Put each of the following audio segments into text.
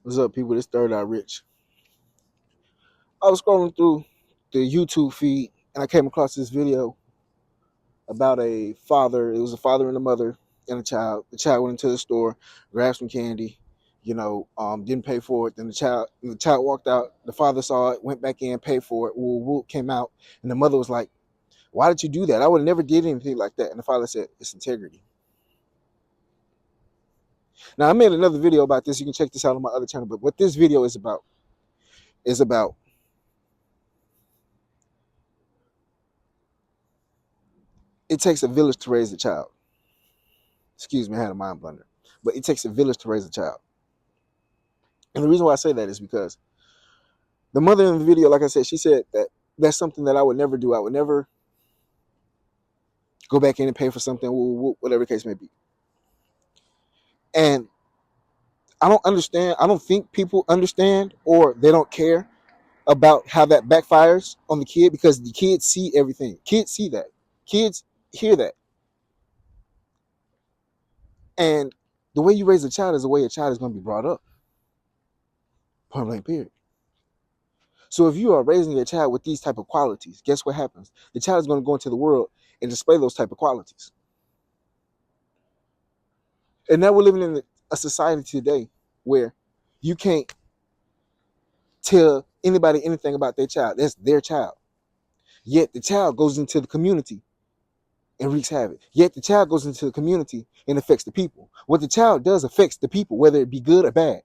What's up, people? This Third Eye Rich. I was scrolling through the YouTube feed and I came across this video about a father. It was a father and a mother and a child. The child went into the store, grabbed some candy, didn't pay for it. Then the child walked out. The father saw it, went back in, paid for it. Woo, came out, and the mother was like, "Why did you do that? I would have never did anything like that." And the father said, "It's integrity." Now I made another video about this. You can check this out on my other channel. But what this video is about it takes a village to raise a child. Excuse me, I had a mind blunder. But it takes a village to raise a child. And the reason why I say that is because the mother in the video, like I said, she said that that's something that I would never do. I would never go back in and pay for something, whatever the case may be. And I don't understand. I don't think people understand or they don't care about how that backfires on the kid, because the kids see everything. Kids see that. Kids hear that. And the way you raise a child is the way a child is going to be brought up. Point blank, period. So if you are raising your child with these type of qualities, guess what happens? The child is going to go into the world and display those type of qualities. And now we're living in a society today where you can't tell anybody anything about their child. That's their child. Yet the child goes into the community and wreaks havoc. Yet the child goes into the community and affects the people. What the child does affects the people, whether it be good or bad.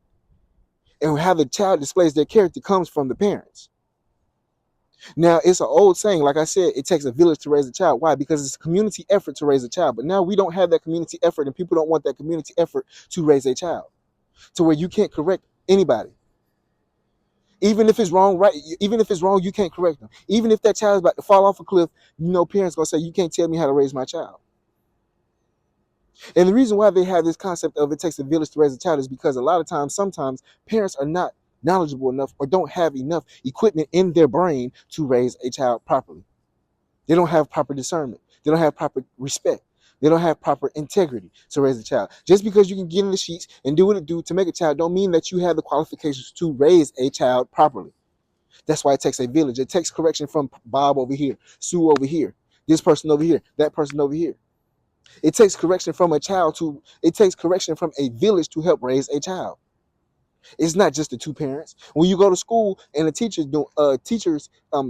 And how the child displays their character comes from the parents. Now, it's an old saying, like I said, it takes a village to raise a child. Why? Because it's a community effort to raise a child. But now we don't have that community effort, and people don't want that community effort to raise a child, to where you can't correct anybody. Even if it's wrong, right? Even if it's wrong, you can't correct them. Even if that child is about to fall off a cliff, parents gonna say, "You can't tell me how to raise my child." And the reason why they have this concept of it takes a village to raise a child is because a lot of times, sometimes parents are not knowledgeable enough or don't have enough equipment in their brain to raise a child properly. They don't have proper discernment. They don't have proper respect. They don't have proper integrity to raise a child. Just because you can get in the sheets and do what it do to make a child don't mean that you have the qualifications to raise a child properly. That's why it takes a village. It takes correction from Bob over here, Sue over here, this person over here, that person over here. It takes correction from a village to help raise a child. It's not just the two parents. When you go to school and the teachers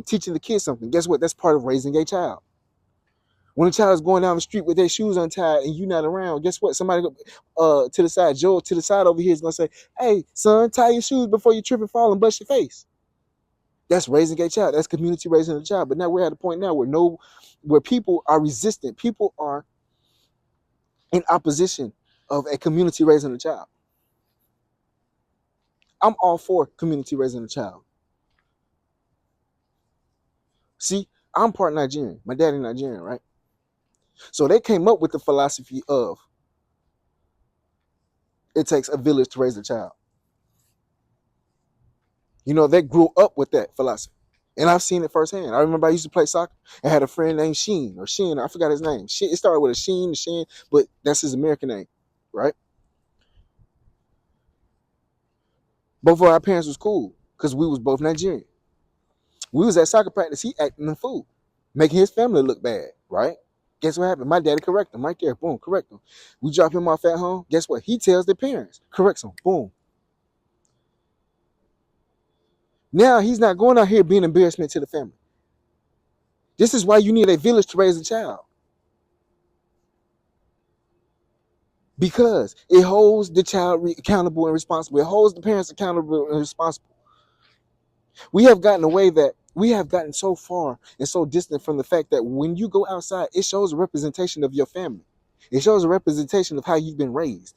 teaching the kids something, guess what? That's part of raising a child. When a child is going down the street with their shoes untied and you're not around, guess what? Somebody to the side, Joe to the side over here is gonna say, "Hey, son, tie your shoes before you trip and fall and bust your face." That's raising a child. That's community raising a child. But now we're at a point now where people are resistant. People are in opposition of a community raising a child. I'm all for community raising a child. See, I'm part Nigerian. My daddy Nigerian, right? So they came up with the philosophy of it takes a village to raise a child. They grew up with that philosophy. And I've seen it firsthand. I remember I used to play soccer. I had a friend named Sheen, I forgot his name. It started with a Sheen, but that's his American name, right? Both of our parents was cool because we was both Nigerian. We was at soccer practice, he acting the fool, making his family look bad, right? Guess what happened? My daddy correct him right there. Boom, correct him. We drop him off at home. Guess what? He tells the parents, corrects him. Boom. Now he's not going out here being an embarrassment to the family. This is why you need a village to raise a child. Because it holds the child accountable and responsible. It holds the parents accountable and responsible. We have gotten so far and so distant from the fact that when you go outside, it shows a representation of your family. It shows a representation of how you've been raised.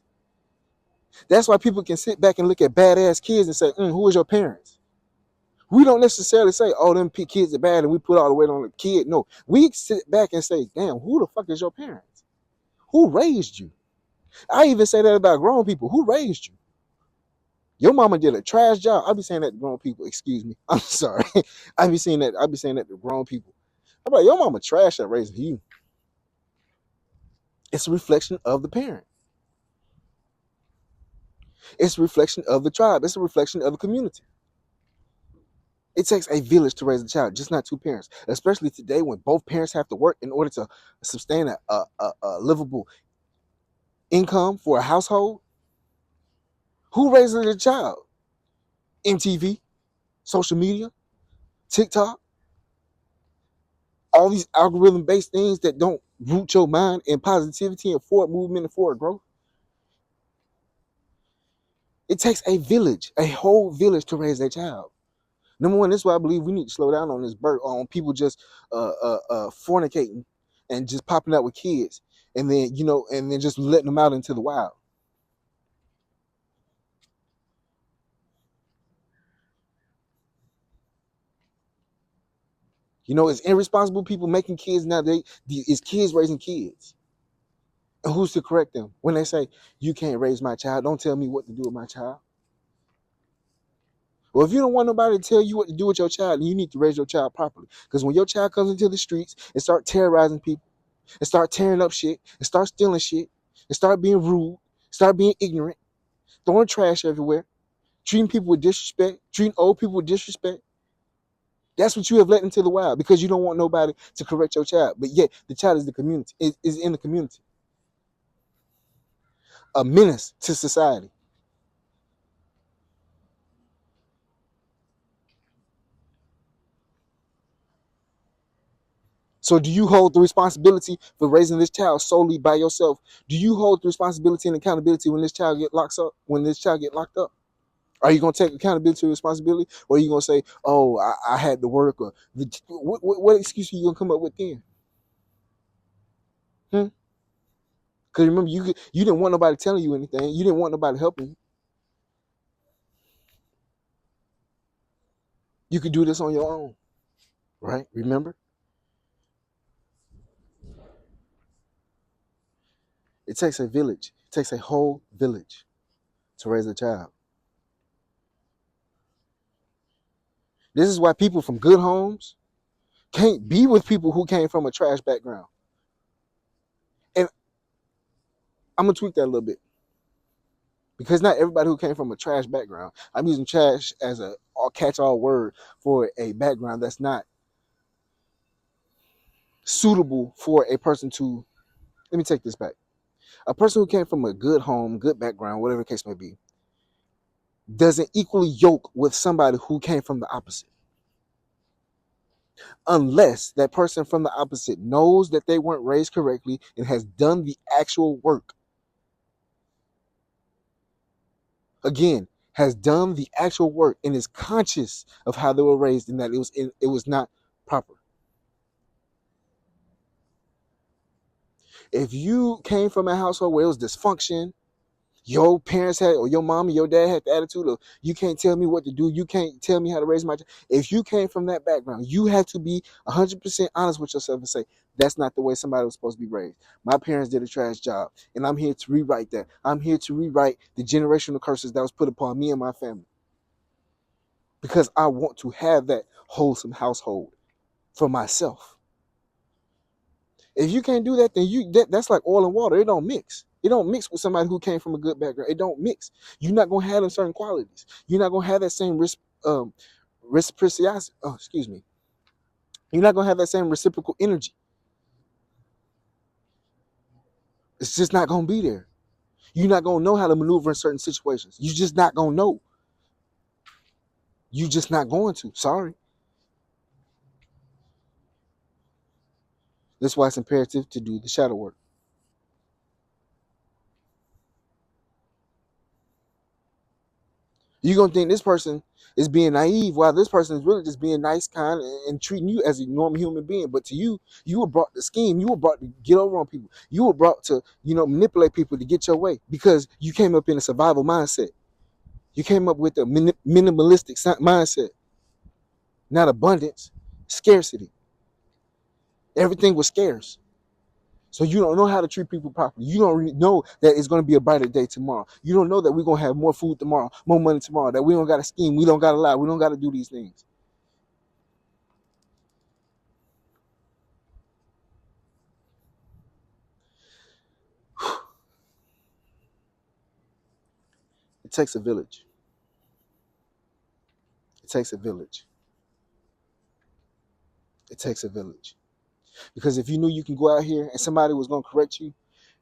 That's why people can sit back and look at badass kids and say, who is your parents? We don't necessarily say, oh, them kids are bad and we put all the weight on the kid. No, we sit back and say, damn, who the fuck is your parents? Who raised you? I even say that about grown people. Who raised you? Your mama did a trash job. I be saying that to grown people. Excuse me. I'm sorry. I be saying that to grown people. I'm like, your mama trash at raising you. It's a reflection of the parent. It's a reflection of the tribe. It's a reflection of the community. It takes a village to raise a child, just not two parents. Especially today when both parents have to work in order to sustain a livable income for a household. Who raises a child? MTV, social media, TikTok, all these algorithm-based things that don't root your mind in positivity and forward movement and forward growth. It takes a village, a whole village to raise a child. Number one, that's why I believe we need to slow down on this birth, on people just fornicating and just popping out with kids, and then and then just letting them out into the wild. It's irresponsible people making kids nowadays. It's kids raising kids, and who's to correct them when they say you can't raise my child? Don't tell me what to do with my child. Well, if you don't want nobody to tell you what to do with your child, then you need to raise your child properly. Because when your child comes into the streets and start terrorizing people, and start tearing up shit, and start stealing shit, and start being rude, start being ignorant, throwing trash everywhere, treating people with disrespect, treating old people with disrespect, that's what you have let into the wild because you don't want nobody to correct your child. But yet the child is the community, is in the community, a menace to society. So do you hold the responsibility for raising this child solely by yourself? Do you hold the responsibility and accountability when this child get locked up? When this child get locked up, are you gonna take accountability and responsibility, or are you gonna say, "Oh, I had to work," or what excuse are you gonna come up with then? Because remember, you didn't want nobody telling you anything. You didn't want nobody helping you. You could do this on your own, right? Remember, it takes a village. It takes a whole village to raise a child. This is why people from good homes can't be with people who came from a trash background. And I'm gonna tweak that a little bit because not everybody who came from a trash background. I'm using trash as a catch-all word for a background that's not suitable for a person to. Let me take this back. A person who came from a good home, good background, whatever the case may be, doesn't equally yoke with somebody who came from the opposite. Unless that person from the opposite knows that they weren't raised correctly and has done the actual work. Again, has done the actual work and is conscious of how they were raised and that it was not proper. If you came from a household where it was dysfunction, your parents had, or your mom and your dad had the attitude of, you can't tell me what to do, you can't tell me how to raise my child. If you came from that background, you have to be 100% honest with yourself and say, that's not the way somebody was supposed to be raised. My parents did a trash job, and I'm here to rewrite that. I'm here to rewrite the generational curses that was put upon me and my family because I want to have that wholesome household for myself. If you can't do that, then that's like oil and water. It don't mix. It don't mix with somebody who came from a good background. It don't mix. You're not gonna have them certain qualities. You're not gonna have that same reciprocity. Oh, excuse me. You're not gonna have that same reciprocal energy. It's just not gonna be there. You're not gonna know how to maneuver in certain situations. You're just not gonna know. You're just not going to. Sorry. That's why it's imperative to do the shadow work. You're gonna think this person is being naive while this person is really just being nice, kind, and treating you as a normal human being. But to you, you were brought to scheme, you were brought to get over on people, you were brought to, manipulate people to get your way because you came up in a survival mindset. You came up with a minimalistic mindset, not abundance, scarcity. Everything was scarce. So you don't know how to treat people properly. You don't really know that it's going to be a brighter day tomorrow. You don't know that we're going to have more food tomorrow, more money tomorrow, that we don't got to scheme, we don't got to lie, we don't got to do these things. It It takes a village. It takes a village. It takes a village. Because if you knew you can go out here and somebody was going to correct you,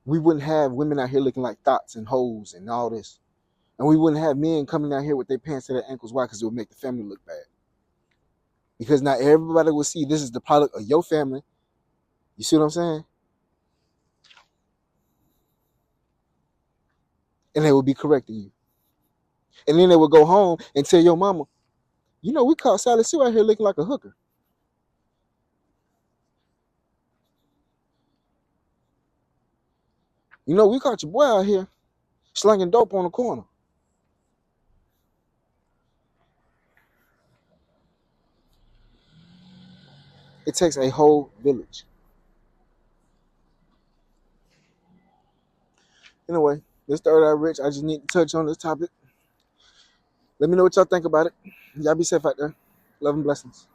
we wouldn't have women out here looking like thoughts and hoes and all this. And we wouldn't have men coming out here with their pants to their ankles. Why? Because it would make the family look bad. Because now everybody will see this is the product of your family. You see what I'm saying? And they will be correcting you. And then they will go home and tell your mama, you know, we caught Sally Sue out here looking like a hooker. You know, we caught your boy out here slinging dope on the corner. It takes a whole village. Anyway, this Third Eye Rich, I just need to touch on this topic. Let me know what y'all think about it. Y'all be safe out there. Love and blessings.